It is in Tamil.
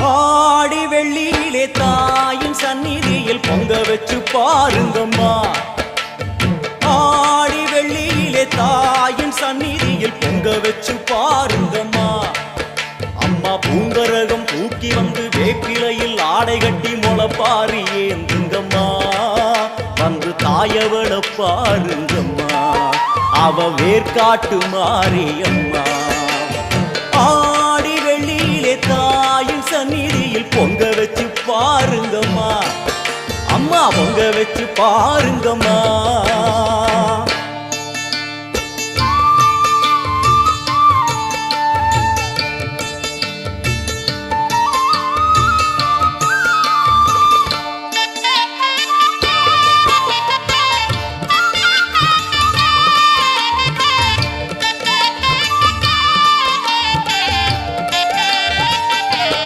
ஆடி வெள்ளியிலே தாயின் சந்நிதியில் பொங்க வச்சு பாருங்கம்மா. ஆடி வெள்ளியிலே தாயின் சந்நிதியில் பொங்க வச்சு பாருங்கம்மா. அம்மா பூங்கரகம் தூக்கி வந்து வேப்பிலையில் ஆடை கட்டி முளைப்பாரி ஏந்துங்கம்மா. வந்து தாயவள பாருங்கம்மா, அவ வேர்காட்டு மாரியம்மா. ஆடி வெள்ளியிலே தாயின் சந்நிதியில் பொங்க வச்சு பாருங்கம்மா. அம்மா பொங்க வச்சு பாருங்கம்மா.